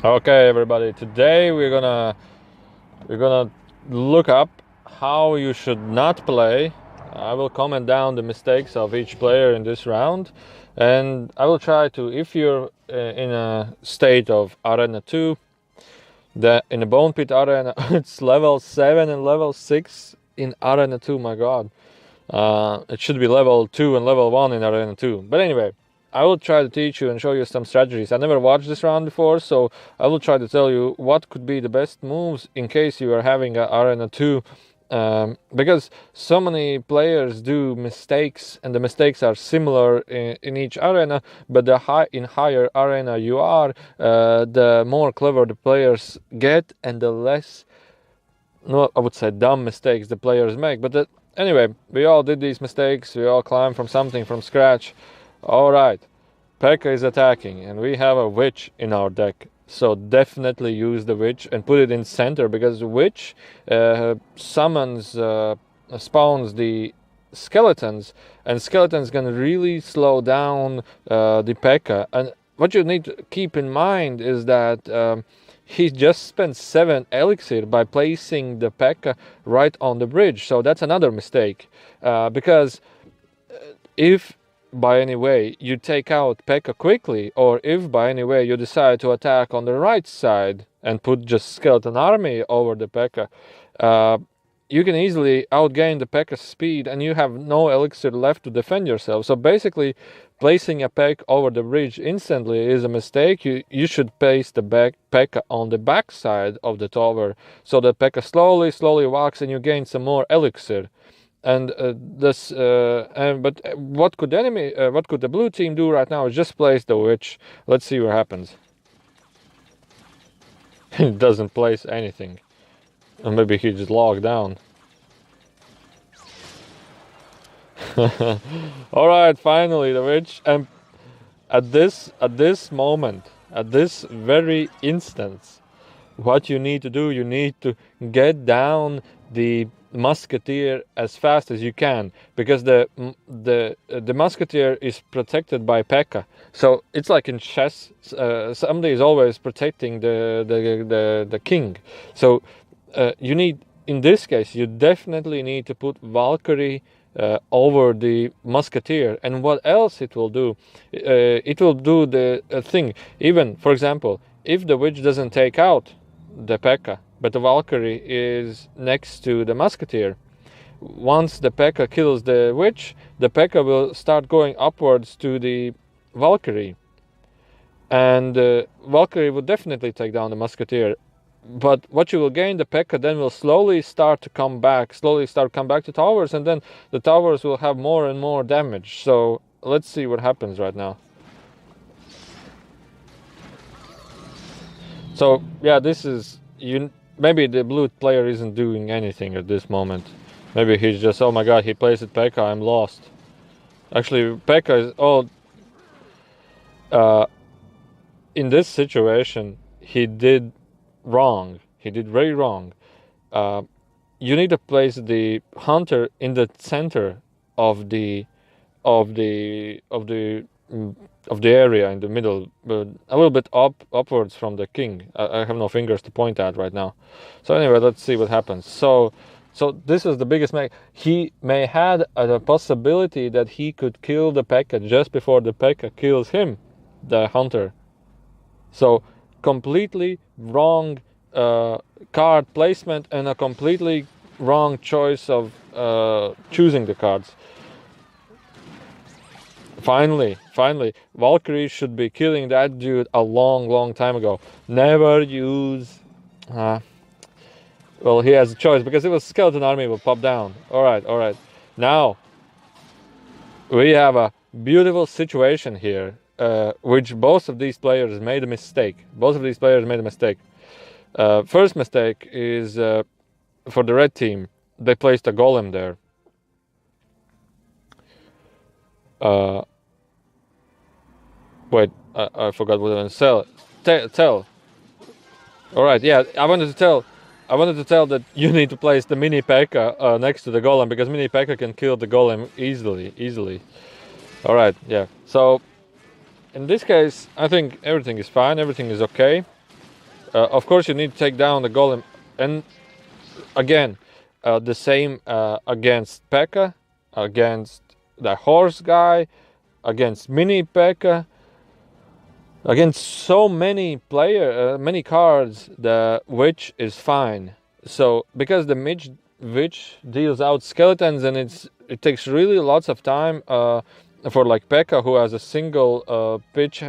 Okay, everybody. Today we're gonna look up how you should not play. I will comment down the mistakes of each player in this round, and I will try to. If you're in a state of Arena 2, in the Bone Pit Arena, it's level 7 and level 6 in Arena 2. My God, it should be level 2 and level 1 in Arena 2. But anyway, I will try to teach you and show you some strategies. I never watched this round before, so I will try to tell you what could be the best moves in case you are having a Arena 2. Because so many players do mistakes, and the mistakes are similar in each arena. But in higher arena you are, the more clever the players get, and the less, no, I would say dumb mistakes the players make. But anyway, we all did these mistakes. We all climbed from something from scratch. All right, P.E.K.K.A is attacking, and we have a witch in our deck. So definitely use the witch and put it in center, because the witch spawns the skeletons, and skeletons can really slow down the P.E.K.K.A. And what you need to keep in mind is that he just spent 7 elixir by placing the P.E.K.K.A right on the bridge. So that's another mistake, because if by any way you take out P.E.K.K.A quickly, or if by any way you decide to attack on the right side and put just skeleton army over the P.E.K.K.A, you can easily outgain the P.E.K.K.A speed, and you have no elixir left to defend yourself. So basically, placing a P.E.K.K.A over the bridge instantly is a mistake. You should place the P.E.K.K.A on the back side of the tower, so that P.E.K.K.A slowly walks and you gain some more elixir. And but what could the blue team do right now is just place the witch. Let's see what happens. He doesn't place anything, or maybe he just logged down. All right, finally the witch. And at this moment, at this very instance, what you need to do, you need to get down the musketeer as fast as you can, because the musketeer is protected by P.E.K.K.A. So it's like in chess, somebody is always protecting the king. So you need, in this case, you definitely need to put Valkyrie over the musketeer. And what else it will do? It will do the thing. Even, for example, if the witch doesn't take out the P.E.K.K.A, but the Valkyrie is next to the musketeer, once the P.E.K.K.A kills the witch, the P.E.K.K.A will start going upwards to the Valkyrie, and Valkyrie will definitely take down the musketeer. But what you will gain, the P.E.K.K.A then will slowly start to come back to towers, and then the towers will have more and more damage. So let's see what happens right now. So yeah, this is, maybe the blue player isn't doing anything at this moment. Maybe he's just, oh my god, he plays it P.E.K.K.A, I'm lost. Actually, P.E.K.K.A is in this situation, he did wrong. He did very wrong. You need to place the hunter in the center of the area, in the middle, but a little bit upwards from the king. I have no fingers to point at right now. So anyway, let's see what happens. So this is the biggest mistake. He may had a possibility that he could kill the P.E.K.K.A just before the P.E.K.K.A kills him, the hunter. So completely wrong card placement, and a completely wrong choice of choosing the cards. Finally, Valkyrie should be killing that dude a long time ago. Never use... well, he has a choice, because it was skeleton army will pop down. Alright. Now, we have a beautiful situation here, which both of these players made a mistake. First mistake is for the red team. They placed a golem there. Wait, I forgot what I want to tell. Alright, yeah, I wanted to tell that you need to place the mini P.E.K.K.A next to the golem, because mini P.E.K.K.A can kill the golem easily. Alright, yeah. So in this case, I think everything is fine, everything is okay. Of course, you need to take down the golem, and again, the same against Pekka, against the horse guy, against mini Pekka, against so many many cards. The witch is fine. So because the witch deals out skeletons, and it takes really lots of time for like Pekka, who has a single pitch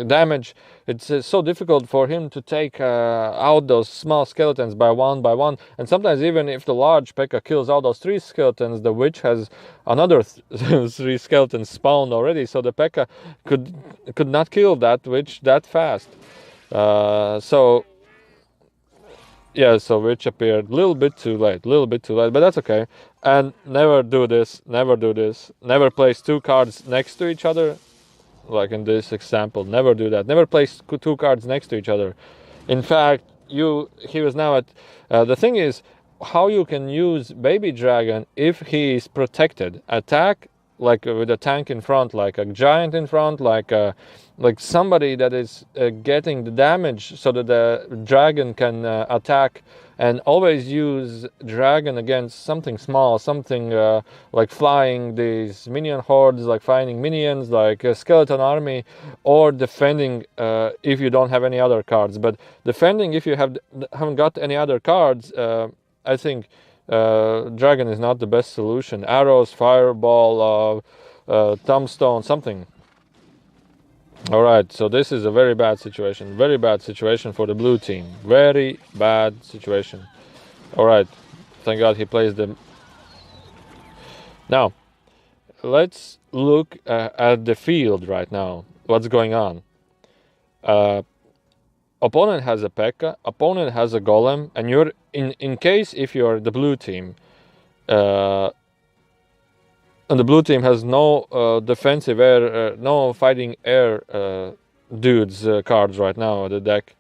damage. It's so difficult for him to take out those small skeletons by one, and sometimes even if the large Pekka kills out those 3 skeletons, the witch has another 3 skeletons spawned already, so the Pekka could not kill that witch that fast. So witch appeared a little bit too late, but that's okay. And never do this, never place 2 cards next to each other, like in this example. Never do that. Never place 2 cards next to each other. In fact, he was now at the thing is how you can use Baby Dragon if he is protected. Attack like with a tank in front, like a giant in front, like somebody that is getting the damage so that the dragon can attack, and always use dragon against something small, something like flying these minion hordes, like fighting minions, like a skeleton army, or defending if you don't have any other cards. But defending if you haven't got any other cards, I think dragon is not the best solution. Arrows, fireball, tombstone, something. All right, so this is a very bad situation for the blue team. Very bad situation. All right, thank God he plays them. Now, let's look at the field right now. What's going on? Opponent has a Pekka, opponent has a golem, and you're in case if you're the blue team, and the blue team has no defensive air, no fighting air dudes cards right now in the deck.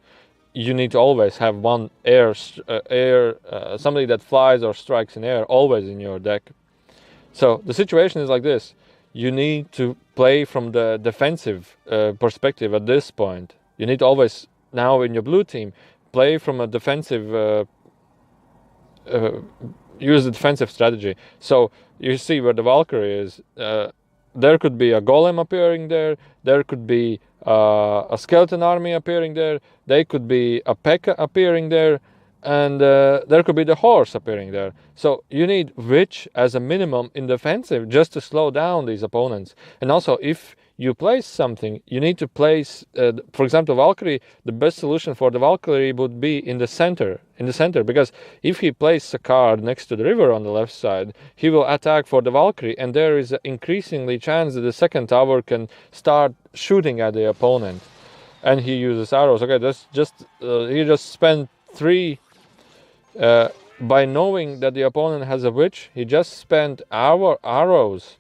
You need to always have one somebody that flies or strikes in air always in your deck. So the situation is like this. You need to play from the defensive perspective at this point. You need to always, now in your blue team, play from a defensive use the defensive strategy. So you see where the Valkyrie is. There could be a golem appearing there. There could be a skeleton army appearing there. There could be a Pekka appearing there. And there could be the horse appearing there. So you need witch as a minimum in defensive just to slow down these opponents. And also if you place something, you need to place, for example, Valkyrie. The best solution for the Valkyrie would be in the center, because if he places a card next to the river on the left side, he will attack for the Valkyrie, and there is an increasingly chance that the second tower can start shooting at the opponent. And he uses arrows. Okay, that's he just spent 3. By knowing that the opponent has a witch, he just spent arrows.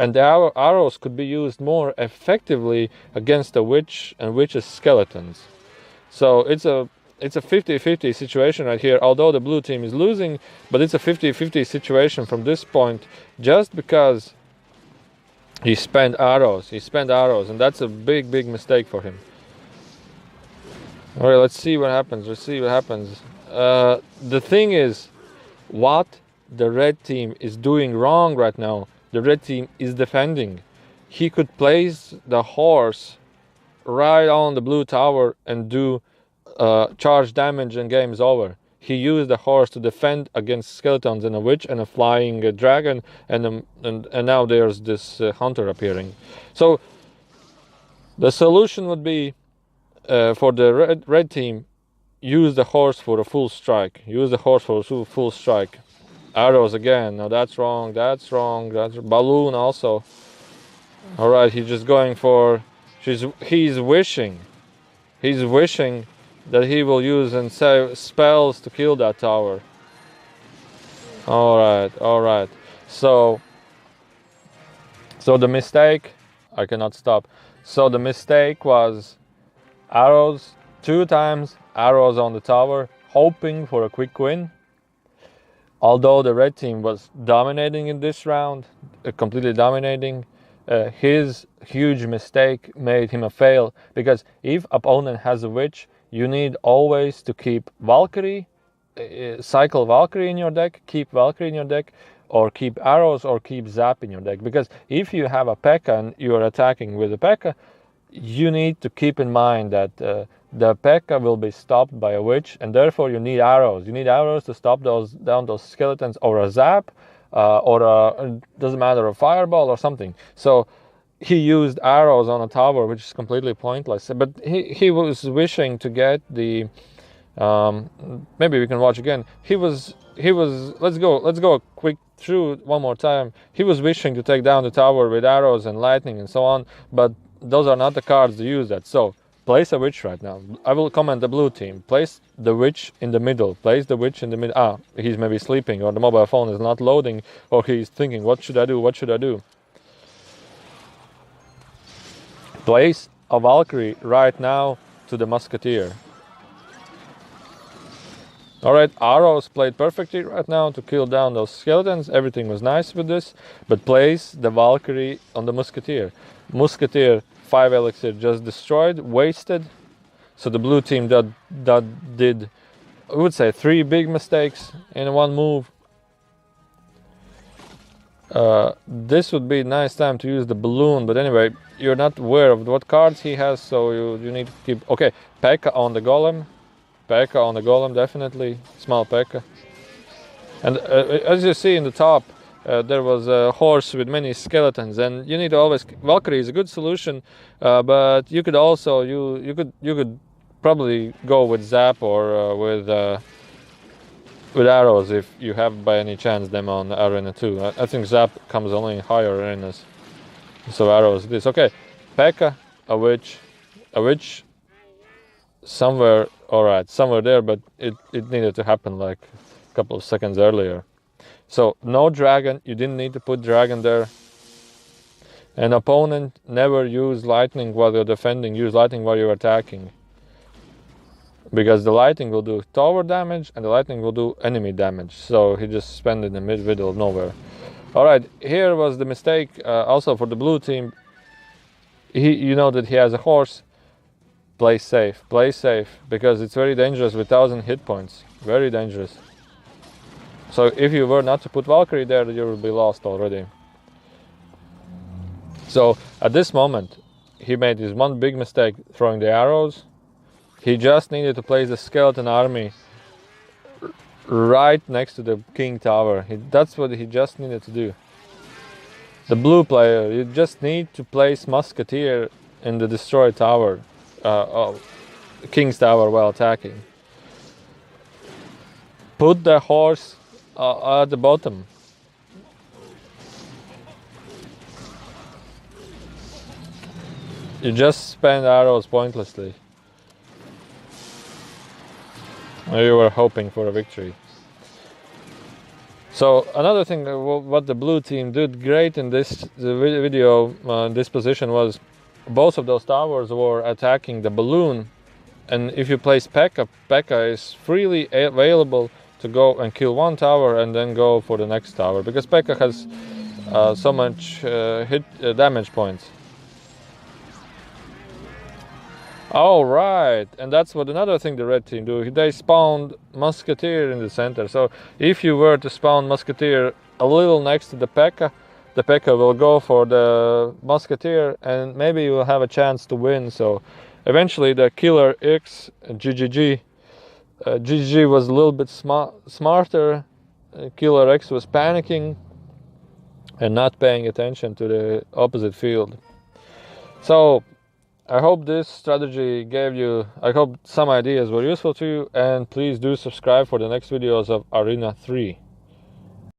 And the arrows could be used more effectively against the witch and witch's skeletons. So it's a 50-50 situation right here. Although the blue team is losing, but it's a 50-50 situation from this point, just because he spent arrows, and that's a big mistake for him. All right, let's see what happens. The thing is, what the red team is doing wrong right now. The red team is defending. He could place the horse right on the blue tower and do charge damage, and game's over. He used the horse to defend against skeletons and a witch and a flying dragon, and now there's this hunter appearing. So the solution would be, for the red team, use the horse for a full strike. Arrows again. No, that's wrong. That's balloon also. All right, he's just going for. He's wishing that he will use and say spells to kill that tower. All right. So the mistake. I cannot stop. So the mistake was arrows 2 times. Arrows on the tower, hoping for a quick win. Although the red team was dominating in this round, completely dominating, his huge mistake made him a fail, because if opponent has a witch, you need always to keep Valkyrie, cycle Valkyrie in your deck, keep Valkyrie in your deck, or keep arrows, or keep Zap in your deck. Because if you have a P.E.K.K.A. and you are attacking with a P.E.K.K.A., you need to keep in mind that the P.E.K.K.A. will be stopped by a witch, and therefore you need arrows. You need arrows to stop down those skeletons, or a Zap, or doesn't matter, a fireball or something. So he used arrows on a tower, which is completely pointless. But he was wishing to get the maybe we can watch again. He was let's go quick through one more time. He was wishing to take down the tower with arrows and lightning and so on, but those are not the cards to use that. So place a witch right now. I will comment the blue team. Place the witch in the middle. Place the witch in the middle. He's maybe sleeping, or the mobile phone is not loading, or he's thinking, what should I do? What should I do? Place a Valkyrie right now to the Musketeer. Alright, arrows played perfectly right now to kill down those skeletons. Everything was nice with this, but place the Valkyrie on the Musketeer. Musketeer 5 elixir just destroyed, wasted. So the blue team that did, I would say, 3 big mistakes in one move. This would be a nice time to use the balloon, but anyway, you're not aware of what cards he has, so you need to keep... Okay, P.E.K.K.A. on the Golem. P.E.K.K.A. on the Golem, definitely. Small P.E.K.K.A. And as you see in the top, there was a horse with many skeletons, and you need to always... Valkyrie is a good solution, but you could also... You could probably go with Zap, or with arrows, if you have by any chance them on Arena 2. I think Zap comes only in higher arenas. So arrows this. Okay, P.E.K.K.A., a witch somewhere, alright, somewhere there, but it needed to happen like a couple of seconds earlier. So no dragon, you didn't need to put dragon there. An opponent never use lightning while you're defending, use lightning while you're attacking. Because the lightning will do tower damage and the lightning will do enemy damage. So he just spent it in the middle of nowhere. Alright, here was the mistake also for the blue team. You know that he has a horse. Play safe, because it's very dangerous with 1000 hit points. Very dangerous. So if you were not to put Valkyrie there, you will be lost already. So at this moment, he made his one big mistake throwing the arrows. He just needed to place the skeleton army right next to the King Tower. That's what he just needed to do. The blue player, you just need to place Musketeer in the destroyed tower. King's Tower while attacking. Put the horse at the bottom. You just spend arrows pointlessly. You were hoping for a victory. So another thing, what the blue team did great in this video, this position, was both of those towers were attacking the balloon, and if you place P.E.K.K.A., P.E.K.K.A. is freely available to go and kill one tower and then go for the next tower, because P.E.K.K.A. has so much damage points. All right, and that's what another thing the red team do. They spawned Musketeer in the center. So if you were to spawn Musketeer a little next to the P.E.K.K.A., the P.E.K.K.A. will go for the Musketeer, and maybe you will have a chance to win. So eventually the Killer X, GGG was a little bit smarter. Killer X was panicking and not paying attention to the opposite field. So I hope this strategy gave you, I hope some ideas were useful to you, and please do subscribe for the next videos of Arena 3.